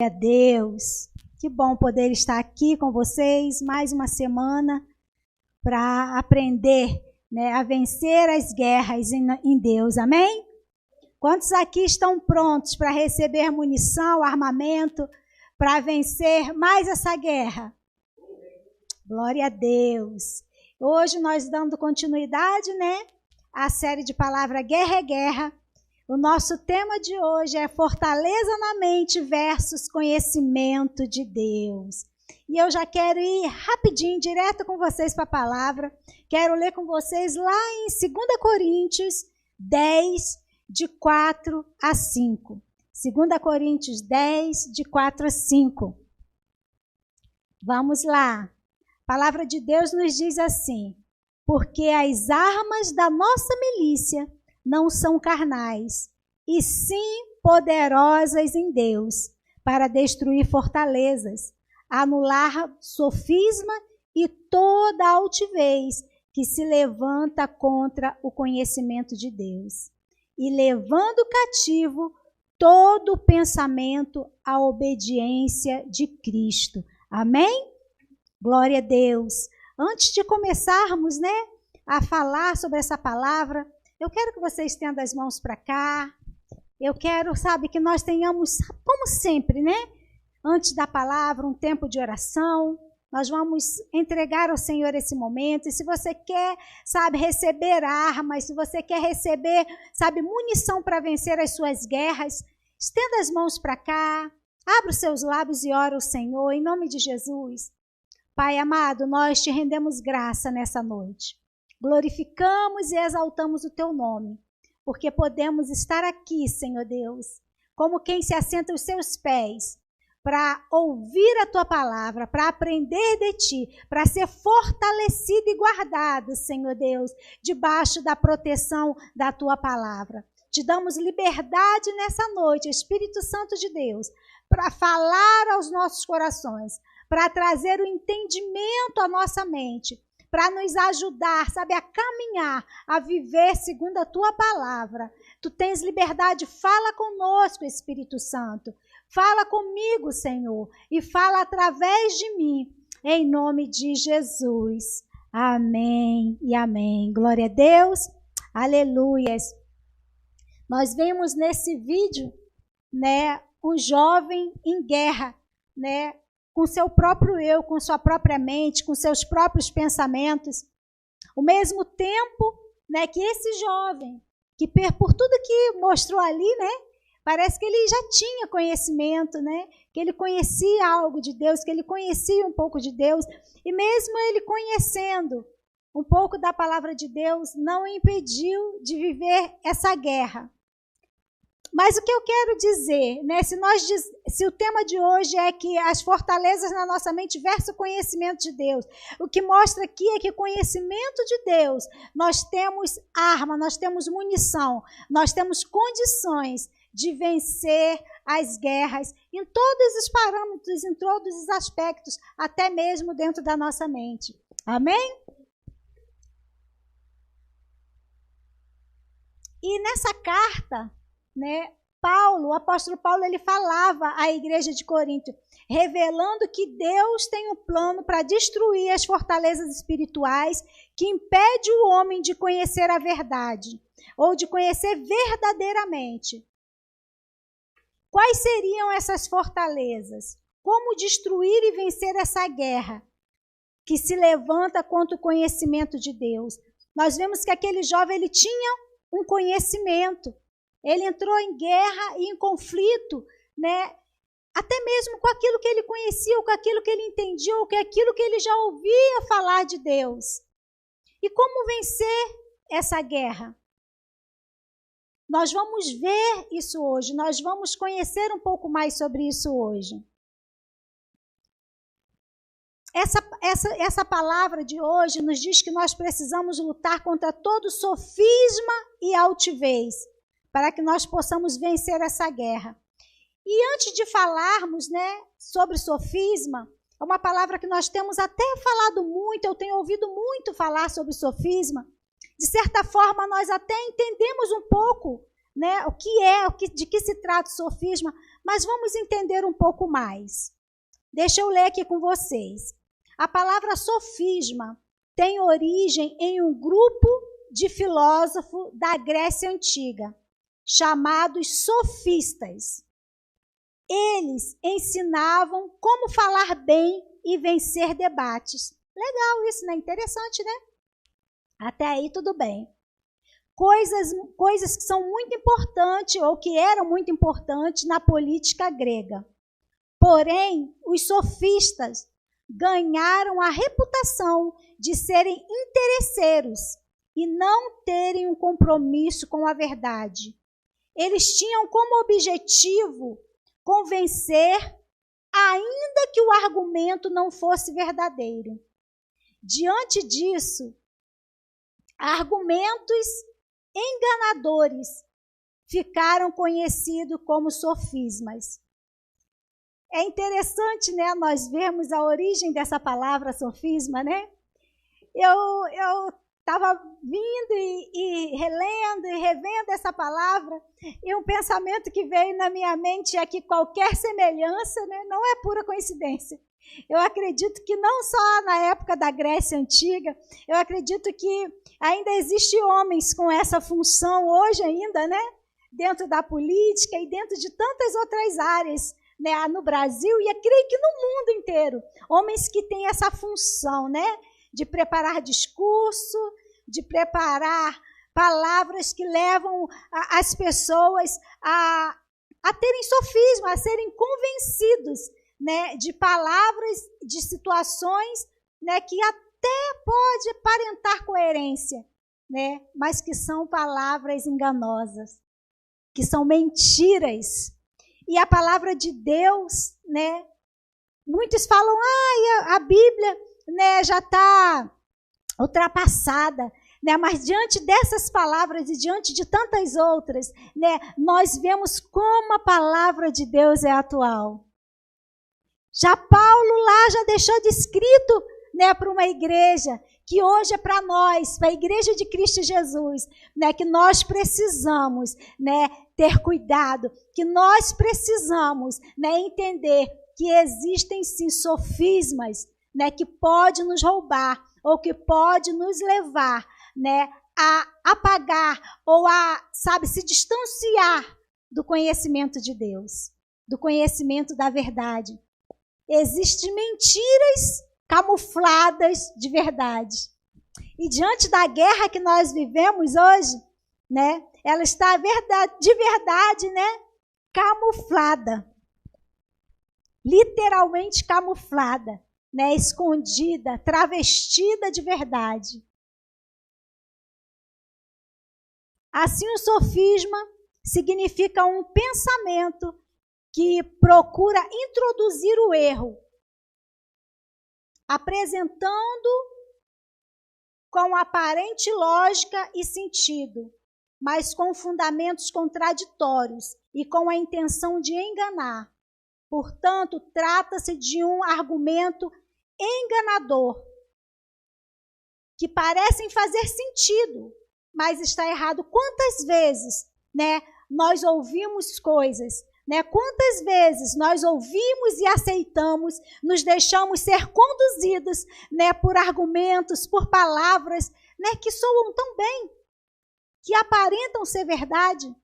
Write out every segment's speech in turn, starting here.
A Deus, que bom poder estar aqui com vocês mais uma semana para aprender, a vencer as guerras em Deus, amém? Quantos aqui estão prontos para receber munição, armamento, para vencer mais essa guerra? Glória a Deus. Hoje nós dando continuidade, à série de palavra Guerra é Guerra. O nosso tema de hoje é fortaleza na mente versus conhecimento de Deus. E eu já quero ir rapidinho, direto com vocês para a palavra. Quero ler com vocês lá em 2 Coríntios 10, de 4 a 5. 2 Coríntios 10, de 4 a 5. Vamos lá. A palavra de Deus nos diz assim: porque as armas da nossa milícia não são carnais, e sim poderosas em Deus, para destruir fortalezas, anular sofisma e toda altivez que se levanta contra o conhecimento de Deus, e levando cativo todo pensamento à obediência de Cristo. Amém? Glória a Deus. Antes de começarmos, a falar sobre essa palavra, eu quero que você estenda as mãos para cá. Eu quero, que nós tenhamos, como sempre, antes da palavra, um tempo de oração. Nós vamos entregar ao Senhor esse momento. E se você quer, receber armas, se você quer receber, munição para vencer as suas guerras, estenda as mãos para cá, abra os seus lábios e ora ao Senhor, em nome de Jesus. Pai amado, nós te rendemos graça nessa noite. Glorificamos e exaltamos o teu nome, porque podemos estar aqui, Senhor Deus, como quem se assenta aos seus pés, para ouvir a tua palavra, para aprender de ti, para ser fortalecido e guardado, Senhor Deus, debaixo da proteção da tua palavra. Te damos liberdade nessa noite, Espírito Santo de Deus, para falar aos nossos corações, para trazer o entendimento à nossa mente, para nos ajudar, a caminhar, a viver segundo a tua palavra. Tu tens liberdade, fala conosco, Espírito Santo. Fala comigo, Senhor, e fala através de mim, em nome de Jesus. Amém e amém. Glória a Deus. Aleluias. Nós vemos nesse vídeo, um jovem em guerra, com seu próprio eu, com sua própria mente, com seus próprios pensamentos. Ao mesmo tempo, que esse jovem, que por tudo que mostrou ali, parece que ele já tinha conhecimento, que ele conhecia algo de Deus, que ele conhecia um pouco de Deus. E mesmo ele conhecendo um pouco da palavra de Deus, não o impediu de viver essa guerra. Mas o que eu quero dizer, se o tema de hoje é que as fortalezas na nossa mente versus o conhecimento de Deus, o que mostra aqui é que conhecimento de Deus, nós temos arma, nós temos munição, nós temos condições de vencer as guerras em todos os parâmetros, em todos os aspectos, até mesmo dentro da nossa mente. Amém? E nessa carta, o apóstolo Paulo, ele falava à igreja de Corinto, revelando que Deus tem um plano para destruir as fortalezas espirituais que impede o homem de conhecer a verdade, ou de conhecer verdadeiramente. Quais seriam essas fortalezas? Como destruir e vencer essa guerra que se levanta contra o conhecimento de Deus? Nós vemos que aquele jovem, ele tinha um conhecimento. Ele entrou em guerra e em conflito, até mesmo com aquilo que ele conhecia, ou com aquilo que ele entendia, ou com aquilo que ele já ouvia falar de Deus. E como vencer essa guerra? Nós vamos ver isso hoje, nós vamos conhecer um pouco mais sobre isso hoje. Essa palavra de hoje nos diz que nós precisamos lutar contra todo sofisma e altivez, para que nós possamos vencer essa guerra. E antes de falarmos, sobre sofisma, é uma palavra que nós temos até falado muito, eu tenho ouvido muito falar sobre sofisma. De certa forma, nós até entendemos um pouco, o que é, de que se trata o sofisma, Mas vamos entender um pouco mais. Deixa eu ler aqui com vocês. A palavra sofisma tem origem em um grupo de filósofos da Grécia Antiga, chamados sofistas. Eles ensinavam como falar bem e vencer debates. Legal isso, né? Interessante, né? Até aí tudo bem. Coisas que são muito importantes, ou que eram muito importantes na política grega. Porém, os sofistas ganharam a reputação de serem interesseiros e não terem um compromisso com a verdade. Eles tinham como objetivo convencer, ainda que o argumento não fosse verdadeiro. Diante disso, argumentos enganadores ficaram conhecidos como sofismas. É interessante, né, nós vermos a origem dessa palavra sofisma, né? Eu estava vindo e relendo e revendo essa palavra, e um pensamento que veio na minha mente é que qualquer semelhança, né, não é pura coincidência. Eu acredito que não só na época da Grécia Antiga, eu acredito que ainda existem homens com essa função hoje ainda, né, dentro da política e dentro de tantas outras áreas, né, no Brasil, e eu creio que no mundo inteiro, homens que têm essa função, né, de preparar discurso, de preparar palavras que levam as pessoas a terem sofisma, a serem convencidos, né, de palavras, de situações, né, que até pode aparentar coerência, né, mas que são palavras enganosas, que são mentiras. E a palavra de Deus, né, muitos falam, a Bíblia, né, já está ultrapassada, né, mas diante dessas palavras e diante de tantas outras, né, nós vemos como a palavra de Deus é atual. Já Paulo lá já deixou de escrito, né, para uma igreja, que hoje é para nós, para a igreja de Cristo Jesus, né, que nós precisamos, né, ter cuidado, que nós precisamos, né, entender que existem sim sofismas, né, que pode nos roubar ou que pode nos levar, né, a apagar ou a, se distanciar do conhecimento de Deus, do conhecimento da verdade. Existem mentiras camufladas de verdade. E diante da guerra que nós vivemos hoje, né, ela está de verdade, né, camuflada. Literalmente camuflada, né, escondida, travestida de verdade. Assim, o sofisma significa um pensamento que procura introduzir o erro, apresentando com aparente lógica e sentido, mas com fundamentos contraditórios e com a intenção de enganar. Portanto, trata-se de um argumento enganador, que parecem fazer sentido, mas está errado. Quantas vezes, né, nós ouvimos coisas, né? Quantas vezes nós ouvimos e aceitamos, nos deixamos ser conduzidos, né, por argumentos, por palavras, né, que soam tão bem, que aparentam ser verdade.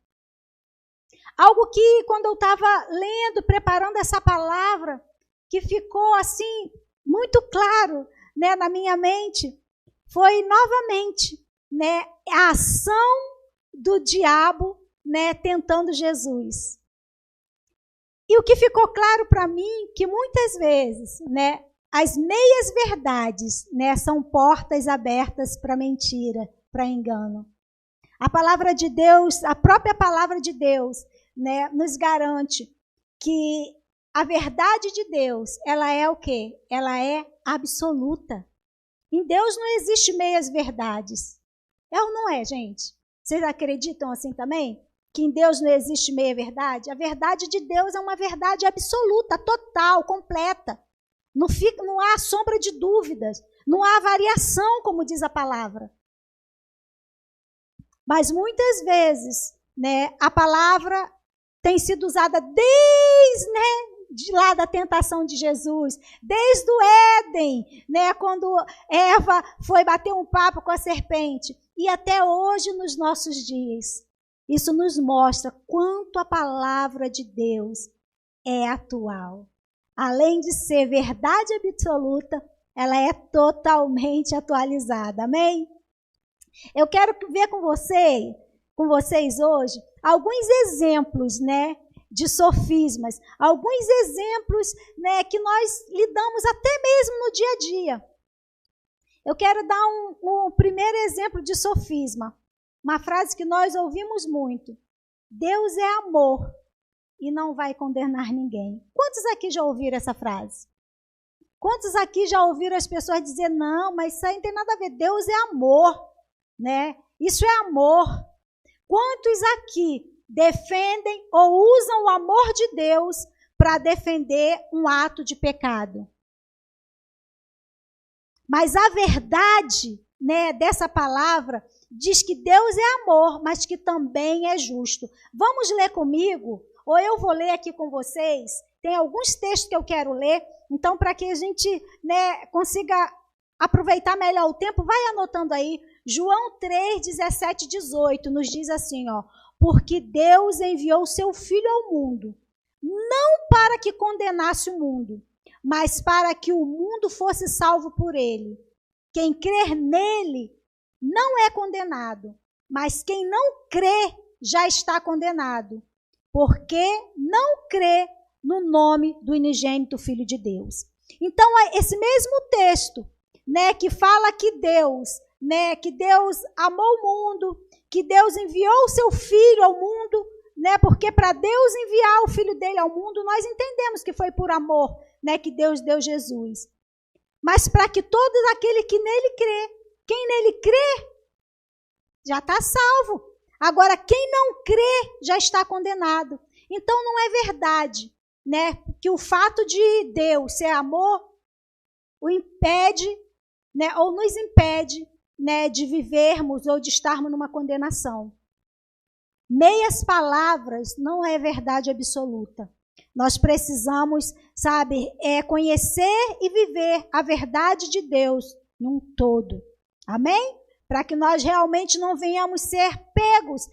Algo que, quando eu estava lendo, preparando essa palavra, que ficou assim, muito claro, né, na minha mente, foi novamente, né, a ação do diabo, né, tentando Jesus. E o que ficou claro para mim, que muitas vezes, né, as meias verdades, né, são portas abertas para mentira, para engano. A palavra de Deus, a própria palavra de Deus, né, nos garante que a verdade de Deus, ela é o quê? Ela é absoluta. Em Deus não existe meias verdades. É ou não é, gente? Vocês acreditam assim também? Que em Deus não existe meia verdade? A verdade de Deus é uma verdade absoluta, total, completa. Não há sombra de dúvidas, não há variação, como diz a palavra. Mas muitas vezes, né, a palavra tem sido usada desde, de lá da tentação de Jesus, desde o Éden, quando Eva foi bater um papo com a serpente, e até hoje nos nossos dias. Isso nos mostra quanto a palavra de Deus é atual. Além de ser verdade absoluta, ela é totalmente atualizada. Amém? Eu quero ver com vocês hoje alguns exemplos, de sofismas, alguns exemplos, que nós lidamos até mesmo no dia a dia. Eu quero dar um primeiro exemplo de sofisma, uma frase que nós ouvimos muito: Deus é amor e não vai condenar ninguém. Quantos aqui já ouviram essa frase? Quantos aqui já ouviram as pessoas dizer, não, mas isso aí não tem nada a ver, Deus é amor, Isso é amor. Quantos aqui defendem ou usam o amor de Deus para defender um ato de pecado? Mas a verdade, dessa palavra diz que Deus é amor, mas que também é justo. Vamos ler comigo? Ou eu vou ler aqui com vocês? Tem alguns textos que eu quero ler, então para que a gente consiga aproveitar melhor o tempo, vai anotando aí. João 3, 17 e 18 nos diz assim, porque Deus enviou seu Filho ao mundo, não para que condenasse o mundo, mas para que o mundo fosse salvo por ele. Quem crer nele não é condenado, mas quem não crê já está condenado, porque não crê no nome do unigênito Filho de Deus. Então, esse mesmo texto, que fala que Deus amou o mundo, que Deus enviou o seu Filho ao mundo, porque para Deus enviar o Filho dele ao mundo, nós entendemos que foi por amor, que Deus deu Jesus. Mas para que todo aquele que nele crê, quem nele crê, já está salvo. Agora, quem não crê, já está condenado. Então, não é verdade, que o fato de Deus ser amor o impede, ou nos impede, de vivermos ou de estarmos numa condenação. Meias palavras não é verdade absoluta. Nós precisamos, conhecer e viver a verdade de Deus num todo. Amém? Para que nós realmente não venhamos ser pegos,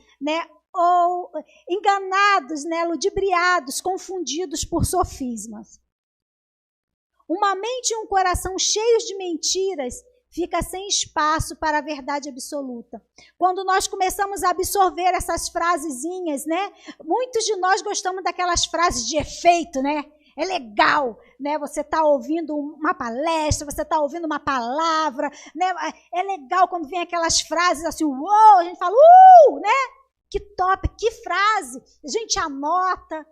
ou enganados, ludibriados, confundidos por sofismas. Uma mente e um coração cheios de mentiras fica sem espaço para a verdade absoluta. Quando nós começamos a absorver essas frasezinhas, muitos de nós gostamos daquelas frases de efeito, É legal, Você está ouvindo uma palestra, você está ouvindo uma palavra, É legal quando vem aquelas frases assim, uou, a gente fala, Que top, que frase, a gente anota,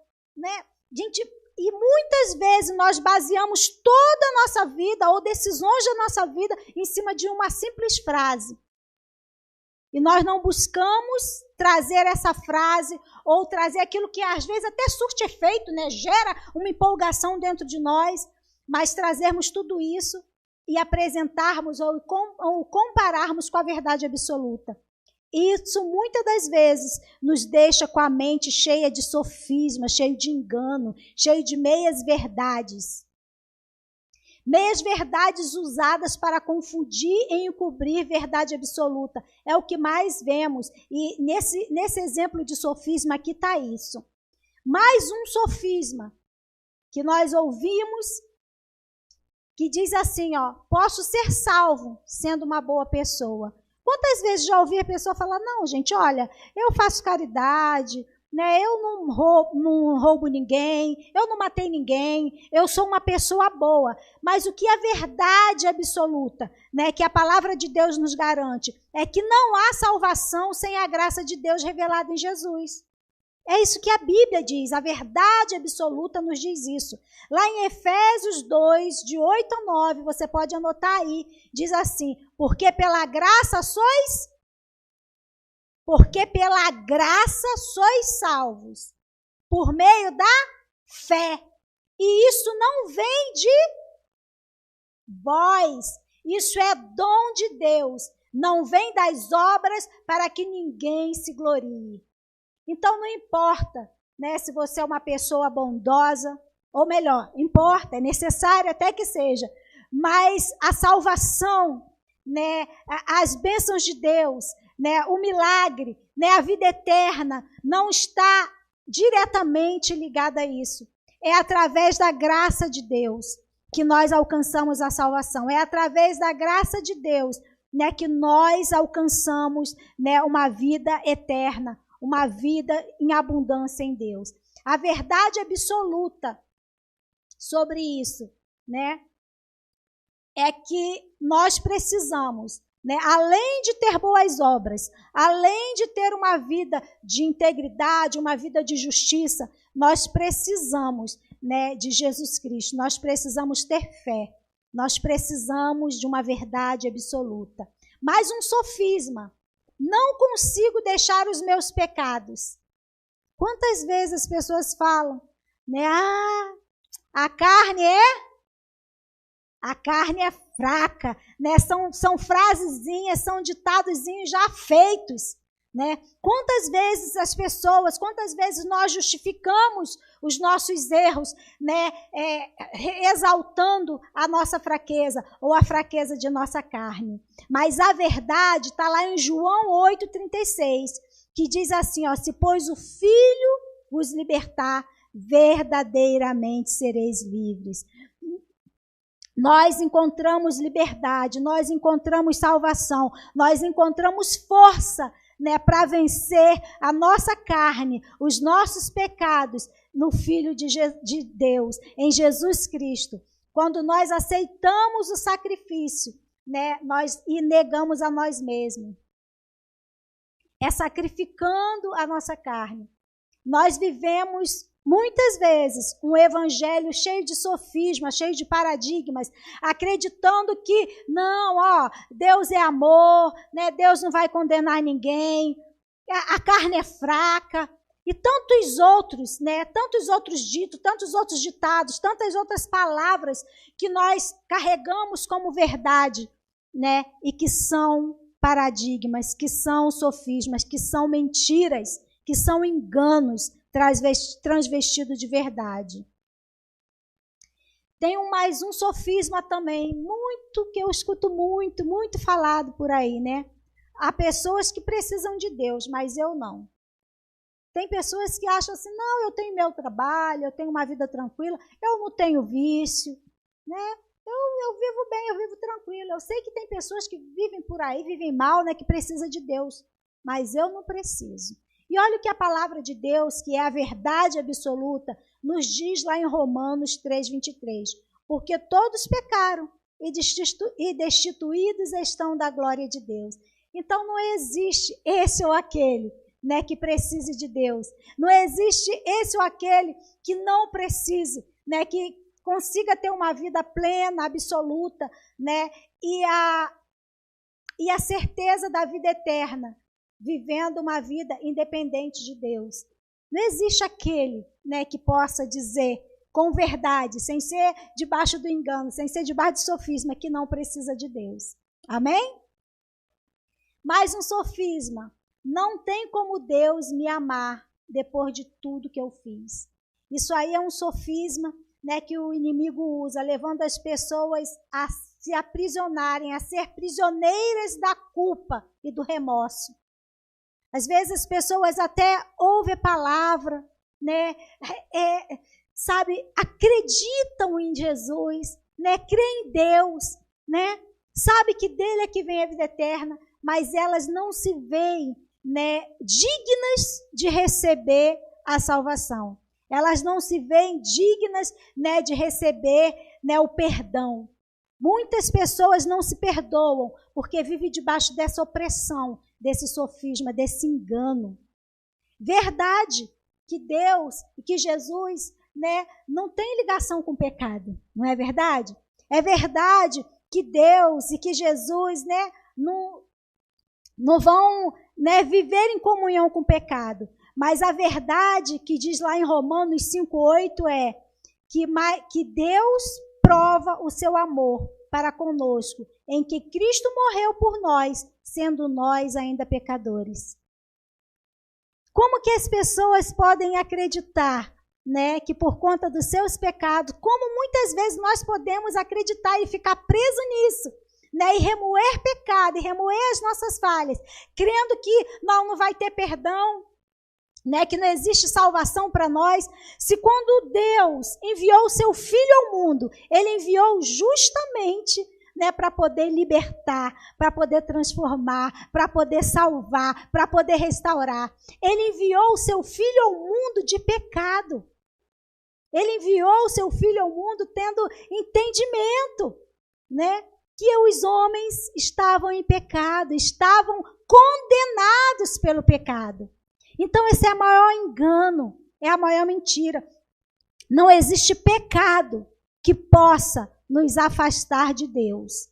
E muitas vezes nós baseamos toda a nossa vida ou decisões da nossa vida em cima de uma simples frase. E nós não buscamos trazer essa frase ou trazer aquilo que às vezes até surte efeito, gera uma empolgação dentro de nós, mas trazermos tudo isso e apresentarmos ou compararmos com a verdade absoluta. Isso, muitas das vezes, nos deixa com a mente cheia de sofisma, cheio de engano, cheio de meias-verdades. Meias-verdades usadas para confundir e encobrir verdade absoluta. É o que mais vemos. E nesse exemplo de sofisma aqui está isso. Mais um sofisma que nós ouvimos, que diz assim, posso ser salvo sendo uma boa pessoa. Quantas vezes já ouvi a pessoa falar, não, gente, olha, eu faço caridade, eu não roubo ninguém, eu não matei ninguém, eu sou uma pessoa boa. Mas o que é verdade absoluta, que a palavra de Deus nos garante, é que não há salvação sem a graça de Deus revelada em Jesus. É isso que a Bíblia diz, a verdade absoluta nos diz isso. Lá em Efésios 2, de 8 a 9, você pode anotar aí, diz assim, porque pela graça sois salvos, por meio da fé. E isso não vem de vós, isso é dom de Deus, não vem das obras para que ninguém se glorie. Então não importa né, se você é uma pessoa bondosa, ou melhor, importa, é necessário até que seja, mas a salvação, né, as bênçãos de Deus, né, o milagre, né, a vida eterna não está diretamente ligada a isso. É através da graça de Deus que nós alcançamos a salvação. É através da graça de Deus, né, que nós alcançamos, né, uma vida eterna, uma vida em abundância em Deus. A verdade absoluta sobre isso, né, é que nós precisamos, né, além de ter boas obras, além de ter uma vida de integridade, uma vida de justiça, nós precisamos, né, de Jesus Cristo, nós precisamos ter fé, nós precisamos de uma verdade absoluta. Mais um sofisma: não consigo deixar os meus pecados. Quantas vezes as pessoas falam, né, a carne é fraca, né? São frasezinhas, são ditadozinhos já feitos, né? Quantas vezes nós justificamos os nossos erros, né? Exaltando a nossa fraqueza ou a fraqueza de nossa carne. Mas a verdade está lá em João 8,36, que diz assim, ó: se pois o Filho vos libertar, verdadeiramente sereis livres. Nós encontramos liberdade, nós encontramos salvação, nós encontramos força, né, para vencer a nossa carne, os nossos pecados, no Filho de Deus, em Jesus Cristo. Quando nós aceitamos o sacrifício, né, e negamos a nós mesmos, é sacrificando a nossa carne. Nós vivemos muitas vezes um evangelho cheio de sofisma, cheio de paradigmas, acreditando que, não, ó, Deus é amor, né? Deus não vai condenar ninguém, a carne é fraca, e tantos outros, né? Tantos outros ditos, tantos outros ditados, tantas outras palavras que nós carregamos como verdade, né? E que são paradigmas, que são sofismas, que são mentiras, que são enganos transvestido de verdade. Tem mais um sofisma também, que eu escuto muito falado por aí, né? Há pessoas que precisam de Deus, mas eu não. Tem pessoas que acham assim, não, eu tenho meu trabalho, eu tenho uma vida tranquila, eu não tenho vício, né? Eu vivo bem, eu vivo tranquilo. Eu sei que tem pessoas que vivem por aí, vivem mal, né? Que precisam de Deus, mas eu não preciso. E olha o que a palavra de Deus, que é a verdade absoluta, nos diz lá em Romanos 3,23. Porque todos pecaram e destituídos estão da glória de Deus. Então não existe esse ou aquele, né, que precise de Deus. Não existe esse ou aquele que não precise, né, que consiga ter uma vida plena, absoluta, né, e a certeza da vida eterna, vivendo uma vida independente de Deus. Não existe aquele, né, que possa dizer com verdade, sem ser debaixo do engano, sem ser debaixo de sofisma, que não precisa de Deus. Amém? Mais um sofisma: não tem como Deus me amar depois de tudo que eu fiz. Isso aí é um sofisma, né, que o inimigo usa, levando as pessoas a se aprisionarem, a ser prisioneiras da culpa e do remorso. Às vezes as pessoas até ouvem a palavra, né, acreditam em Jesus, né, creem em Deus, né, sabe que dele é que vem a vida eterna, mas elas não se veem, né, dignas de receber a salvação. Elas não se veem dignas, né, de receber, né, o perdão. Muitas pessoas não se perdoam porque vivem debaixo dessa opressão, desse sofisma, desse engano. Verdade que Deus e que Jesus, né, não tem ligação com o pecado, não é verdade? É verdade que Deus e que Jesus, né, não vão, né, viver em comunhão com o pecado. Mas a verdade que diz lá em Romanos 5,8 é que Deus prova o seu amor para conosco, em que Cristo morreu por nós, sendo nós ainda pecadores. Como que as pessoas podem acreditar, né, que por conta dos seus pecados, como muitas vezes nós podemos acreditar e ficar preso nisso, né, e remoer pecado, e remoer as nossas falhas, crendo que não vai ter perdão, né, que não existe salvação para nós, se quando Deus enviou o seu Filho ao mundo, Ele enviou justamente, né, para poder libertar, para poder transformar, para poder salvar, para poder restaurar. Ele enviou o seu Filho ao mundo de pecado. Ele enviou o seu Filho ao mundo tendo entendimento, né, que os homens estavam em pecado, estavam condenados pelo pecado. Então esse é o maior engano, é a maior mentira. Não existe pecado que possa nos afastar de Deus.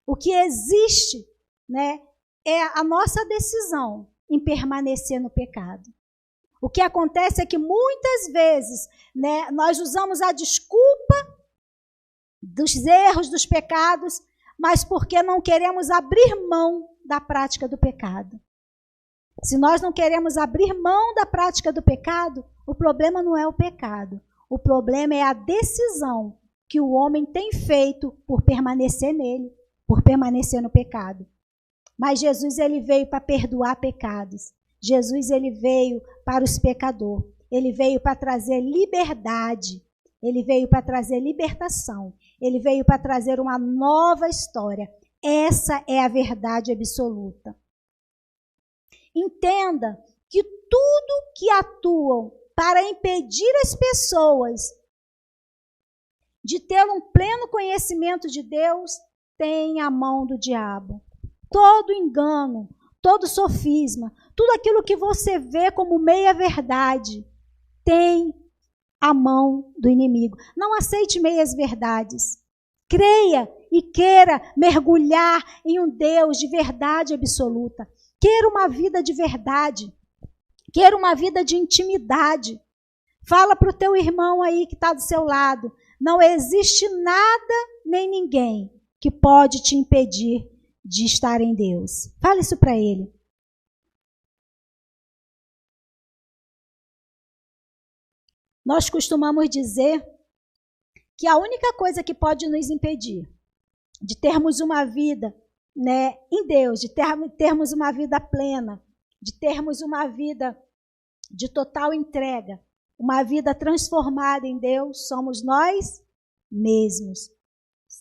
O que existe, né, é a nossa decisão em permanecer no pecado. O que acontece é que muitas vezes, né, nós usamos a desculpa dos erros, dos pecados, mas porque não queremos abrir mão da prática do pecado. Se nós não queremos abrir mão da prática do pecado, o problema não é o pecado. O problema é a decisão que o homem tem feito por permanecer nele, por permanecer no pecado. Mas Jesus, ele veio para perdoar pecados. Jesus, ele veio para os pecadores. Ele veio para trazer liberdade. Ele veio para trazer libertação. Ele veio para trazer uma nova história. Essa é a verdade absoluta. Entenda que tudo que atuam para impedir as pessoas de ter um pleno conhecimento de Deus tem a mão do diabo. Todo engano, todo sofisma, tudo aquilo que você vê como meia-verdade tem a mão do inimigo. Não aceite meias-verdades. Creia e queira mergulhar em um Deus de verdade absoluta. Queira uma vida de verdade. Queira uma vida de intimidade. Fala para o teu irmão aí que está do seu lado. Não existe nada nem ninguém que pode te impedir de estar em Deus. Fala isso para ele. Nós costumamos dizer que a única coisa que pode nos impedir de termos uma vida, né, em Deus, de termos uma vida plena, de termos uma vida de total entrega, uma vida transformada em Deus, somos nós mesmos.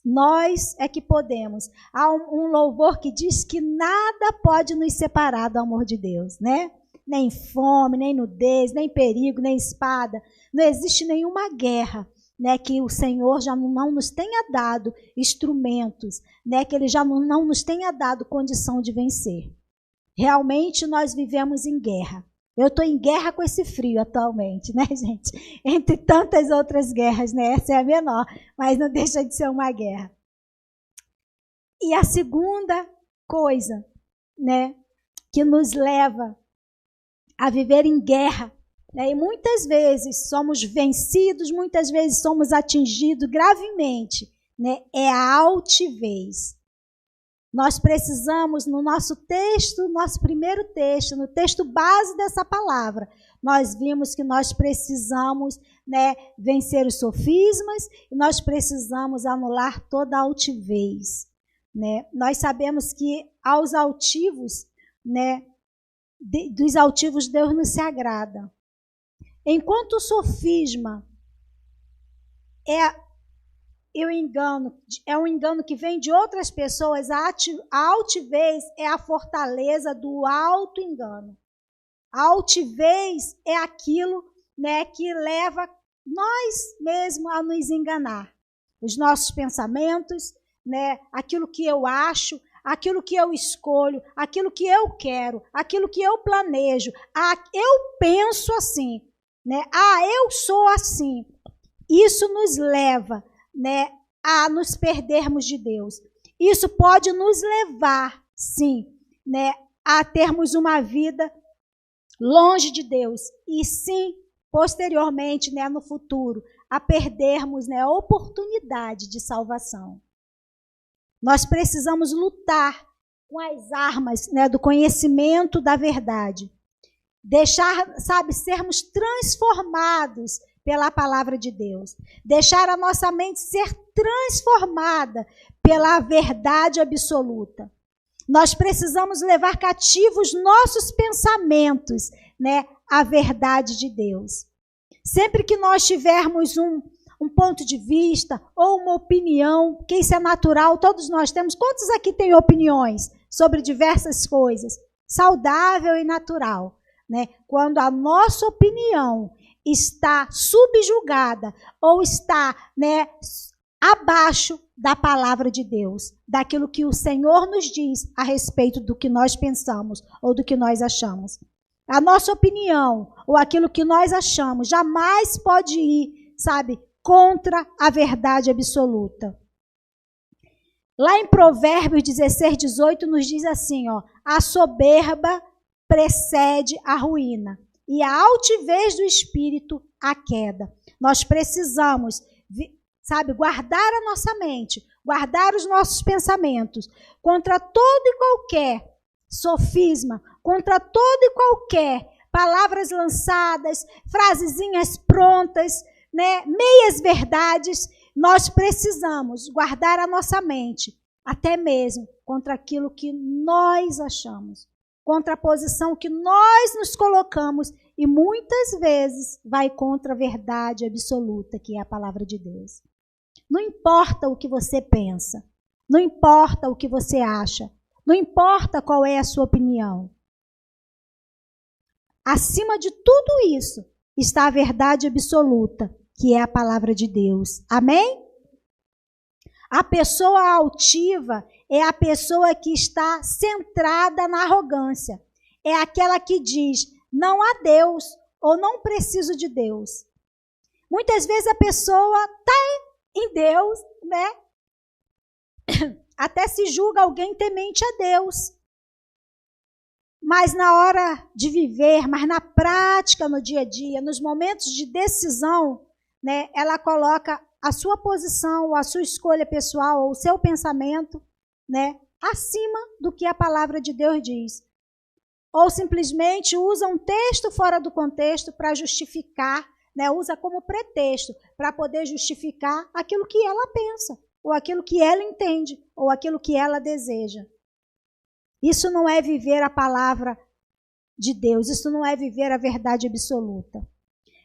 Nós é que podemos. Há um louvor que diz que nada pode nos separar do amor de Deus, né? Nem fome, nem nudez, nem perigo, nem espada. Não existe nenhuma guerra, né, que o Senhor já não nos tenha dado instrumentos, né, que Ele já não nos tenha dado condição de vencer. Realmente nós vivemos em guerra. Eu estou em guerra com esse frio atualmente, né, gente? Entre tantas outras guerras, né? Essa é a menor, mas não deixa de ser uma guerra. E a segunda coisa, né, que nos leva a viver em guerra, né, e muitas vezes somos vencidos, muitas vezes somos atingidos gravemente, né, é a altivez. Nós precisamos, no nosso texto, nosso primeiro texto, no texto base dessa palavra, nós vimos que nós precisamos, né, vencer os sofismas e nós precisamos anular toda a altivez, né? Nós sabemos que aos altivos, né, dos altivos Deus não se agrada. Enquanto o sofisma é um engano que vem de outras pessoas, a altivez é a fortaleza do auto-engano. A altivez é aquilo, né, que leva nós mesmos a nos enganar. Os nossos pensamentos, né, aquilo que eu acho, aquilo que eu escolho, aquilo que eu quero, aquilo que eu planejo. Eu penso assim, né? Eu sou assim. Isso nos leva, né, a nos perdermos de Deus. Isso pode nos levar, sim, né, a termos uma vida longe de Deus e sim, posteriormente, né, no futuro, a perdermos, né, a oportunidade de salvação. Nós precisamos lutar com as armas, né, do conhecimento da verdade. Deixar, sabe, sermos transformados pela palavra de Deus. Deixar a nossa mente ser transformada pela verdade absoluta. Nós precisamos levar cativos nossos pensamentos, né, à verdade de Deus. Sempre que nós tivermos um ponto de vista ou uma opinião, porque isso é natural, todos nós temos. Quantos aqui têm opiniões sobre diversas coisas? Saudável e natural, né? Quando a nossa opinião está subjugada ou está, né, abaixo da palavra de Deus, daquilo que o Senhor nos diz a respeito do que nós pensamos ou do que nós achamos. A nossa opinião ou aquilo que nós achamos jamais pode ir, sabe, contra a verdade absoluta. Lá em Provérbios 16, 18 nos diz assim, ó, a soberba precede a ruína e a altivez do espírito a queda. Nós precisamos, sabe, guardar a nossa mente, guardar os nossos pensamentos contra todo e qualquer sofisma, contra todo e qualquer palavras lançadas, frasezinhas prontas, né, meias verdades. Nós precisamos guardar a nossa mente, até mesmo contra aquilo que nós achamos, contra a posição que nós nos colocamos e muitas vezes vai contra a verdade absoluta, que é a palavra de Deus. Não importa o que você pensa, não importa o que você acha, não importa qual é a sua opinião. Acima de tudo isso está a verdade absoluta, que é a palavra de Deus. Amém? A pessoa altiva é a pessoa que está centrada na arrogância. É aquela que diz, não há Deus ou não preciso de Deus. Muitas vezes a pessoa está em Deus, né? Até se julga alguém temente a Deus. Mas na hora de viver, mas na prática, no dia a dia, nos momentos de decisão, né, ela coloca a sua posição, a sua escolha pessoal, ou o seu pensamento, né, acima do que a palavra de Deus diz. Ou simplesmente usa um texto fora do contexto para justificar, né, usa como pretexto para poder justificar aquilo que ela pensa, ou aquilo que ela entende, ou aquilo que ela deseja. Isso não é viver a palavra de Deus, isso não é viver a verdade absoluta.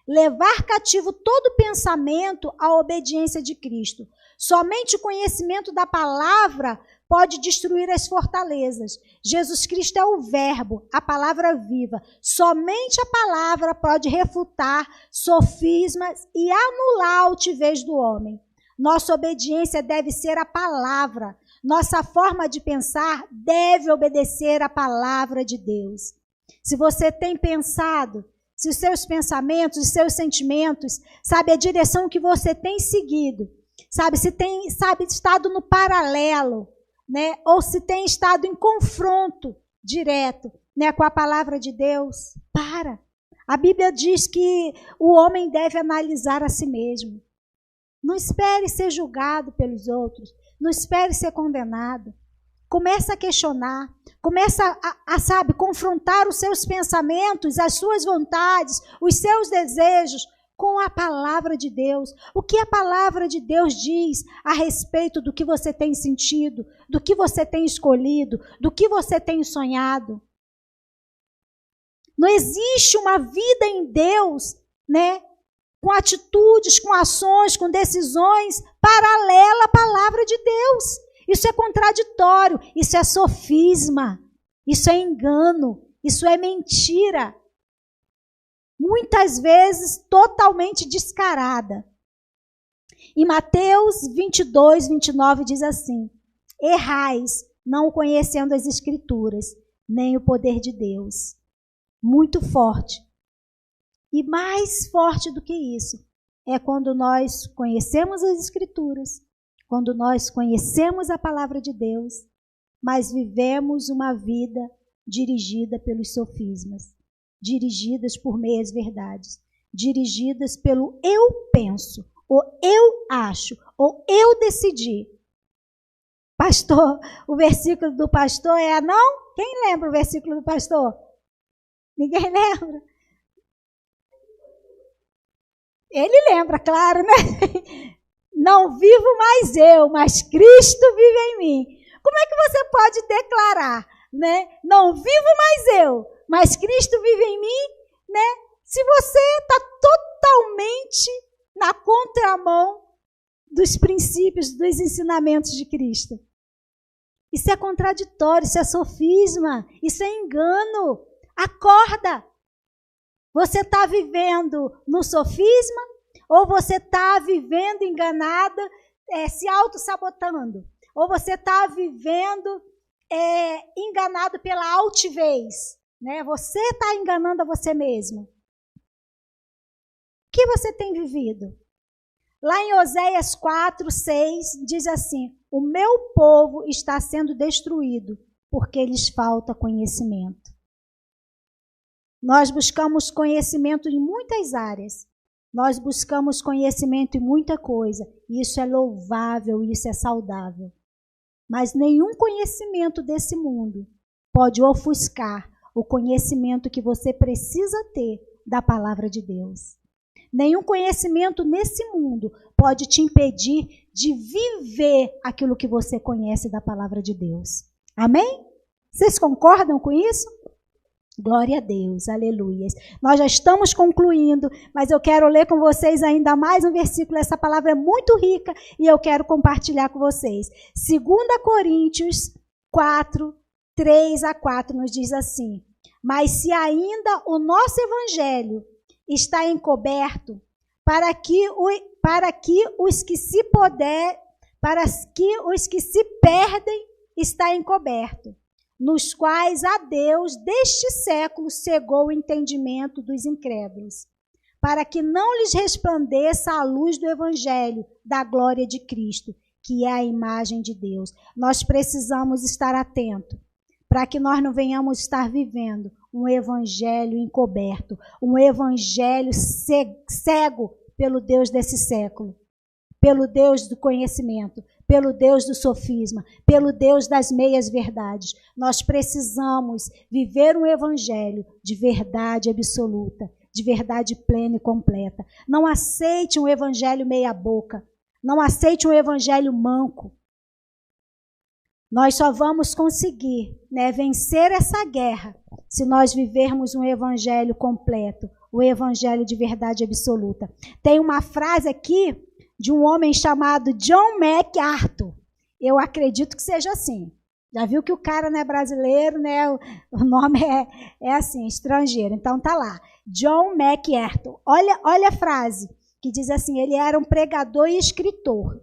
Levar cativo todo pensamento à obediência de Cristo. Somente o conhecimento da palavra pode destruir as fortalezas. Jesus Cristo é o verbo, a palavra viva. Somente a palavra pode refutar sofismas e anular a altivez do homem. Nossa obediência deve ser a palavra. Nossa forma de pensar deve obedecer à palavra de Deus. Se você tem pensado, se os seus pensamentos, os seus sentimentos, sabe, a direção que você tem seguido, sabe, se tem, sabe, estado no paralelo, né, ou se tem estado em confronto direto, né, com a palavra de Deus, para. A Bíblia diz que o homem deve analisar a si mesmo. Não espere ser julgado pelos outros, não espere ser condenado. Começa a questionar, começa a sabe, confrontar os seus pensamentos, as suas vontades, os seus desejos com a palavra de Deus. O que a palavra de Deus diz a respeito do que você tem sentido, do que você tem escolhido, do que você tem sonhado. Não existe uma vida em Deus, né, com atitudes, com ações, com decisões paralela à palavra de Deus. Isso é contraditório, isso é sofisma, isso é engano, isso é mentira. Muitas vezes totalmente descarada. Em Mateus 22, 29 diz assim: errais, não conhecendo as Escrituras, nem o poder de Deus. Muito forte. E mais forte do que isso, é quando nós conhecemos as Escrituras, quando nós conhecemos a palavra de Deus, mas vivemos uma vida dirigida pelos sofismas, dirigidas por meias verdades, dirigidas pelo eu penso, ou eu acho, ou eu decidi. Pastor, o versículo do pastor é não? Quem lembra o versículo do pastor? Ninguém lembra? Ele lembra, claro, né? Não vivo mais eu, mas Cristo vive em mim. Como é que você pode declarar, né? Não vivo mais eu, mas Cristo vive em mim, né? Se você está totalmente na contramão dos princípios, dos ensinamentos de Cristo. Isso é contraditório, isso é sofisma, isso é engano. Acorda! Você está vivendo no sofisma ou você está vivendo enganada, se auto-sabotando? Ou você está vivendo enganado pela altivez? Né? Você está enganando a você mesmo. O que você tem vivido? Lá em Oséias 4, 6, diz assim: o meu povo está sendo destruído porque lhes falta conhecimento. Nós buscamos conhecimento em muitas áreas. Nós buscamos conhecimento em muita coisa. Isso é louvável, isso é saudável. Mas nenhum conhecimento desse mundo pode ofuscar o conhecimento que você precisa ter da palavra de Deus. Nenhum conhecimento nesse mundo pode te impedir de viver aquilo que você conhece da palavra de Deus. Amém? Vocês concordam com isso? Glória a Deus, aleluia. Nós já estamos concluindo, mas eu quero ler com vocês ainda mais um versículo. Essa palavra é muito rica e eu quero compartilhar com vocês. 2 Coríntios 4, 3 a 4 nos diz assim: mas se ainda o nosso evangelho está encoberto, para que os que se perdem está encoberto, nos quais a Deus deste século cegou o entendimento dos incrédulos, para que não lhes resplandeça a luz do evangelho da glória de Cristo, que é a imagem de Deus. Nós precisamos estar atentos, para que nós não venhamos estar vivendo um evangelho encoberto, um evangelho cego pelo Deus desse século, pelo Deus do conhecimento, pelo Deus do sofisma, pelo Deus das meias verdades. Nós precisamos viver um evangelho de verdade absoluta, de verdade plena e completa. Não aceite um evangelho meia boca, não aceite um evangelho manco. Nós só vamos conseguir, vencer essa guerra se nós vivermos um evangelho completo, o evangelho de verdade absoluta. Tem uma frase aqui de um homem chamado John MacArthur. Eu acredito que seja assim. Já viu que o cara não é brasileiro, né? O nome é assim, estrangeiro. Então tá lá, John MacArthur. Olha a frase que diz assim, ele era um pregador e escritor.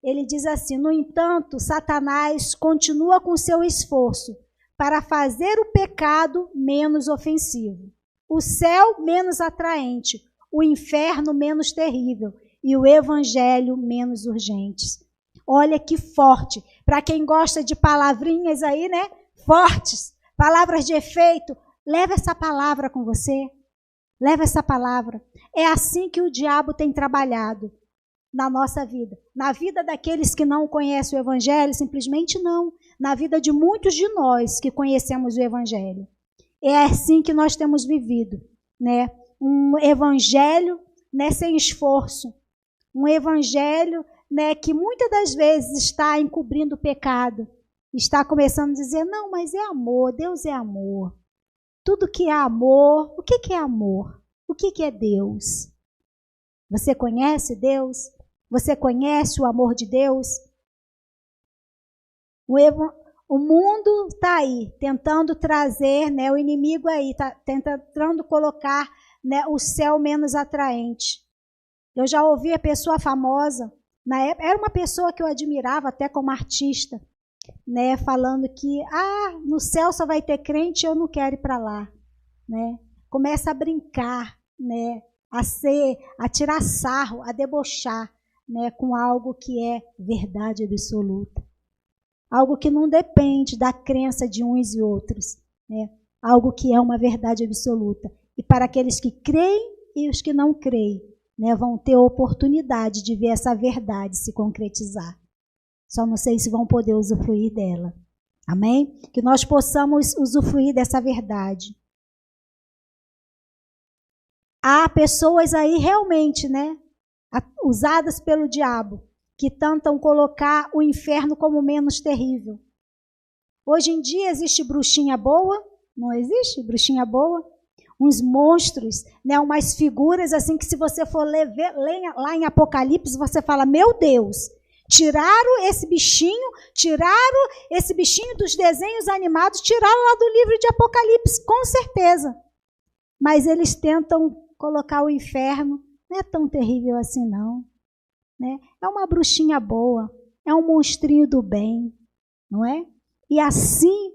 Ele diz assim: no entanto, Satanás continua com seu esforço para fazer o pecado menos ofensivo, o céu menos atraente, o inferno menos terrível e o evangelho menos urgente. Olha que forte. Para quem gosta de palavrinhas aí, né? Fortes, palavras de efeito, leva essa palavra com você. Leva essa palavra. É assim que o diabo tem trabalhado na nossa vida. Na vida daqueles que não conhecem o evangelho, simplesmente não. Na vida de muitos de nós que conhecemos o evangelho. É assim que nós temos vivido, né? Um evangelho, sem esforço. Um evangelho, que muitas das vezes está encobrindo o pecado. Está começando a dizer, não, mas é amor, Deus é amor. Tudo que é amor, o que é amor? O que é Deus? Você conhece Deus? Você conhece o amor de Deus? O mundo está aí, tentando trazer, o inimigo aí, está tentando colocar, o céu menos atraente. Eu já ouvi a pessoa famosa, na época, era uma pessoa que eu admirava até como artista, falando que, no céu só vai ter crente, eu não quero ir para lá. Começa a brincar, a tirar sarro, a debochar, com algo que é verdade absoluta. Algo que não depende da crença de uns e outros. Algo que é uma verdade absoluta. E para aqueles que creem e os que não creem, vão ter a oportunidade de ver essa verdade se concretizar. Só não sei se vão poder usufruir dela. Amém? Que nós possamos usufruir dessa verdade. há pessoas aí realmente, né, usadas pelo diabo, que tentam colocar o inferno como menos terrível. Hoje em dia existe bruxinha boa, não existe bruxinha boa? Uns monstros, né, umas figuras assim que se você for ler lá em Apocalipse, você fala, meu Deus, tiraram esse bichinho dos desenhos animados, tiraram lá do livro de Apocalipse, com certeza. Mas eles tentam colocar o inferno, não é tão terrível assim não. Né? É uma bruxinha boa, é um monstrinho do bem, não é? E assim,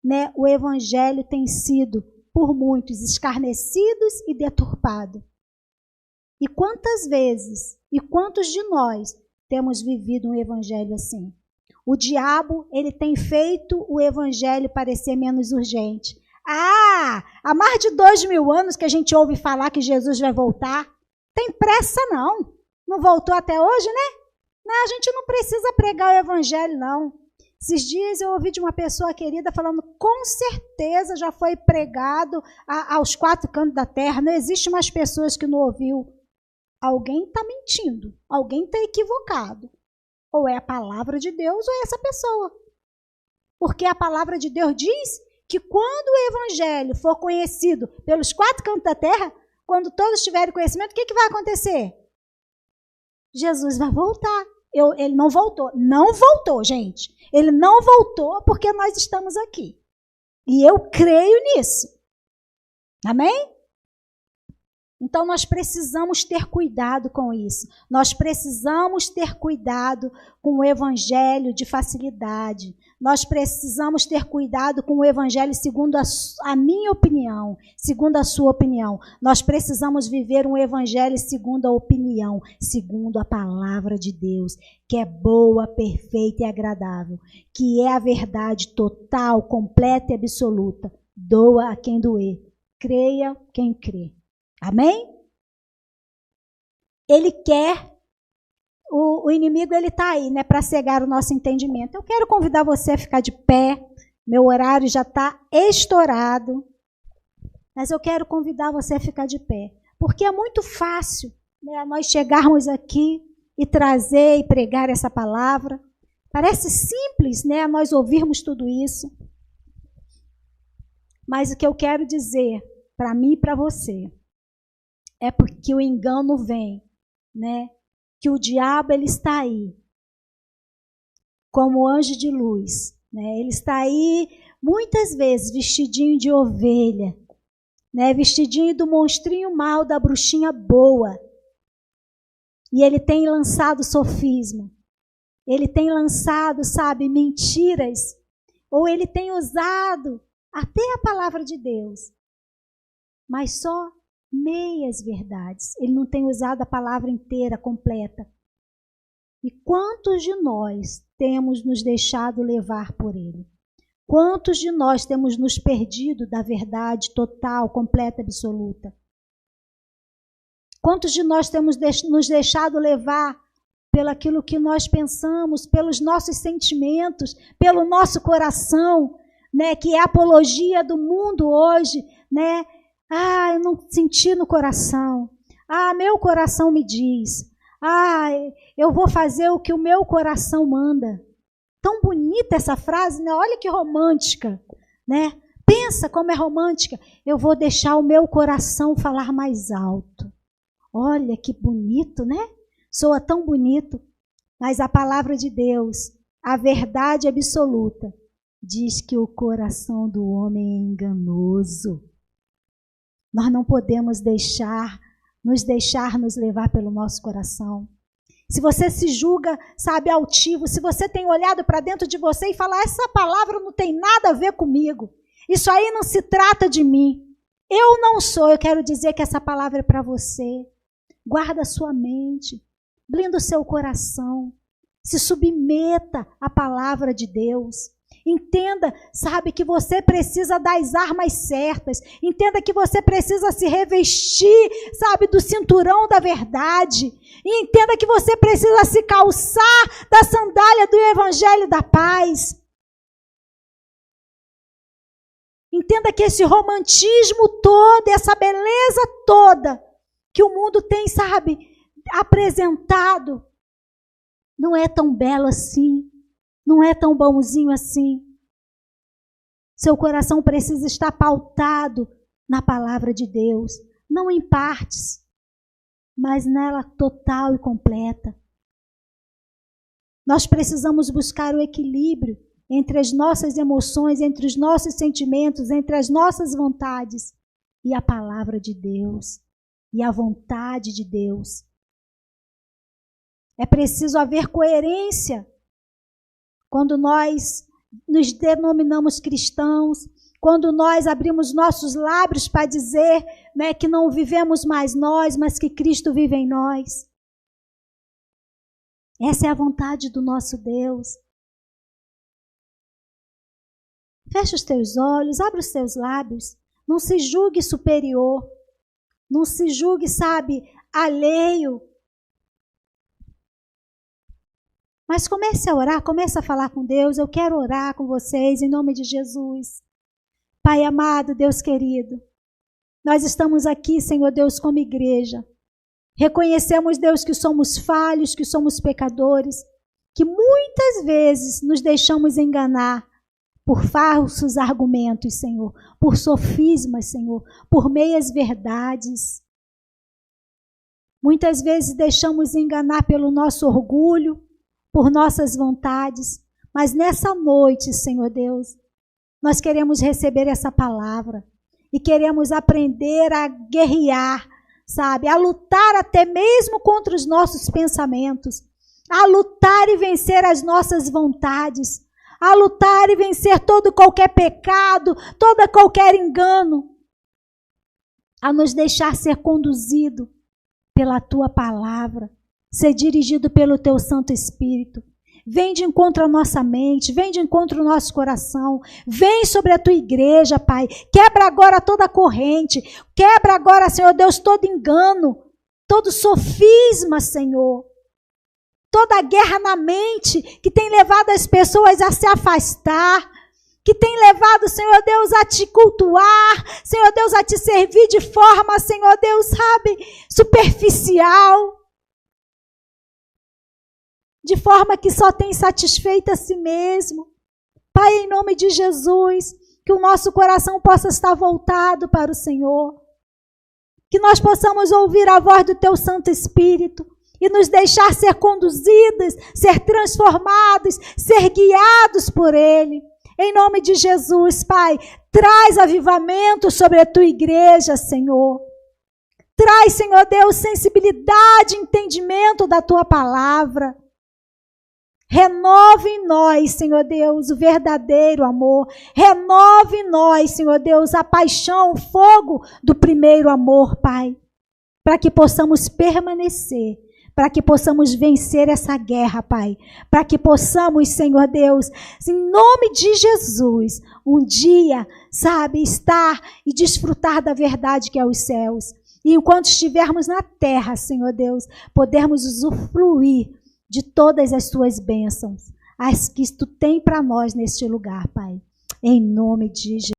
né, o evangelho tem sido, por muitos, escarnecidos e deturpado. E quantas vezes, e quantos de nós temos vivido um evangelho assim? O diabo, ele tem feito o evangelho parecer menos urgente. Há mais de 2000 anos que a gente ouve falar que Jesus vai voltar. Tem pressa não. Não voltou até hoje, né? Não, a gente não precisa pregar o evangelho, não. Esses dias eu ouvi de uma pessoa querida falando, com certeza já foi pregado aos 4 cantos da terra. Não existe mais pessoas que não ouviu. Alguém está mentindo, alguém está equivocado. Ou é a palavra de Deus ou é essa pessoa. Porque a palavra de Deus diz que quando o evangelho for conhecido pelos 4 cantos da terra, quando todos tiverem conhecimento, o que vai acontecer? Jesus vai voltar. Ele não voltou. Não voltou, gente. Ele não voltou porque nós estamos aqui. E eu creio nisso. Amém? Então, nós precisamos ter cuidado com isso. Nós precisamos ter cuidado com o evangelho de facilidade. Nós precisamos ter cuidado com o evangelho segundo a minha opinião, segundo a sua opinião. Nós precisamos viver um evangelho segundo a opinião, segundo a palavra de Deus, que é boa, perfeita e agradável, que é a verdade total, completa e absoluta. Doa a quem doer, creia quem crê. Amém? Ele quer, o inimigo ele está aí, né, para cegar o nosso entendimento. Eu quero convidar você a ficar de pé, meu horário já está estourado, mas eu quero convidar você a ficar de pé, porque é muito fácil, né, nós chegarmos aqui e trazer e pregar essa palavra. Parece simples, né, nós ouvirmos tudo isso, mas o que eu quero dizer para mim e para você é porque o engano vem, né? Que o diabo ele está aí, como anjo de luz, né? Ele está aí muitas vezes vestidinho de ovelha, né? Vestidinho do monstrinho mau, da bruxinha boa. E ele tem lançado sofisma, ele tem lançado, sabe, mentiras, ou ele tem usado até a palavra de Deus, mas só meias verdades. Ele não tem usado a palavra inteira, completa. E quantos de nós temos nos deixado levar por ele? Quantos de nós temos nos perdido da verdade total, completa, absoluta? Quantos de nós temos nos deixado levar pelo aquilo que nós pensamos, pelos nossos sentimentos, pelo nosso coração, né, que é a apologia do mundo hoje, né? Eu não senti no coração. Meu coração me diz. Eu vou fazer o que o meu coração manda. Tão bonita essa frase, né? Olha que romântica, né? Pensa como é romântica. Eu vou deixar o meu coração falar mais alto. Olha que bonito, né? Soa tão bonito. Mas a palavra de Deus, a verdade absoluta, diz que o coração do homem é enganoso. Nós não podemos nos levar pelo nosso coração. Se você se julga, sabe, altivo, se você tem olhado para dentro de você e falar, essa palavra não tem nada a ver comigo, isso aí não se trata de mim, eu não sou, eu quero dizer que essa palavra é para você. Guarda a sua mente, blinda o seu coração, se submeta à palavra de Deus. Entenda, sabe, que você precisa das armas certas. Entenda que você precisa se revestir, sabe, do cinturão da verdade. E entenda que você precisa se calçar da sandália do evangelho da paz. Entenda que esse romantismo todo, essa beleza toda, que o mundo tem, sabe, apresentado, não é tão belo assim, não é tão bonzinho assim. Seu coração precisa estar pautado na palavra de Deus, não em partes, mas nela total e completa. Nós precisamos buscar o equilíbrio entre as nossas emoções, entre os nossos sentimentos, entre as nossas vontades e a palavra de Deus e a vontade de Deus. É preciso haver coerência quando nós nos denominamos cristãos, quando nós abrimos nossos lábios para dizer, né, que não vivemos mais nós, mas que Cristo vive em nós. Essa é a vontade do nosso Deus. Fecha os teus olhos, abre os teus lábios. Não se julgue superior. Não se julgue, sabe, alheio. Mas comece a orar, comece a falar com Deus. Eu quero orar com vocês em nome de Jesus. Pai amado, Deus querido, nós estamos aqui, Senhor Deus, como igreja. Reconhecemos, Deus, que somos falhos, que somos pecadores, que muitas vezes nos deixamos enganar por falsos argumentos, Senhor, por sofismas, Senhor, por meias verdades. Muitas vezes deixamos enganar pelo nosso orgulho, por nossas vontades, mas nessa noite, Senhor Deus, nós queremos receber essa palavra e queremos aprender a guerrear, sabe, a lutar até mesmo contra os nossos pensamentos, a lutar e vencer as nossas vontades, a lutar e vencer todo qualquer pecado, todo qualquer engano, a nos deixar ser conduzido pela Tua palavra, ser dirigido pelo Teu Santo Espírito. Vem de encontro à nossa mente, vem de encontro ao nosso coração, vem sobre a Tua igreja, Pai. Quebra agora toda a corrente, quebra agora, Senhor Deus, todo engano, todo sofisma, Senhor. Toda a guerra na mente que tem levado as pessoas a se afastar, que tem levado, Senhor Deus, a te cultuar, Senhor Deus, a te servir de forma, Senhor Deus, sabe, superficial. De forma que só tem satisfeito a si mesmo. Pai, em nome de Jesus, que o nosso coração possa estar voltado para o Senhor. Que nós possamos ouvir a voz do Teu Santo Espírito e nos deixar ser conduzidos, ser transformados, ser guiados por Ele. Em nome de Jesus, Pai, traz avivamento sobre a Tua igreja, Senhor. Traz, Senhor Deus, sensibilidade, entendimento da Tua palavra. Renove em nós, Senhor Deus, o verdadeiro amor. Renove em nós, Senhor Deus, a paixão, o fogo do primeiro amor, Pai. Para que possamos permanecer, para que possamos vencer essa guerra, Pai. Para que possamos, Senhor Deus, em nome de Jesus, um dia, sabe, estar e desfrutar da verdade que é os céus. E enquanto estivermos na terra, Senhor Deus, podermos usufruir de todas as Tuas bênçãos, as que Tu tem para nós neste lugar, Pai. Em nome de Jesus.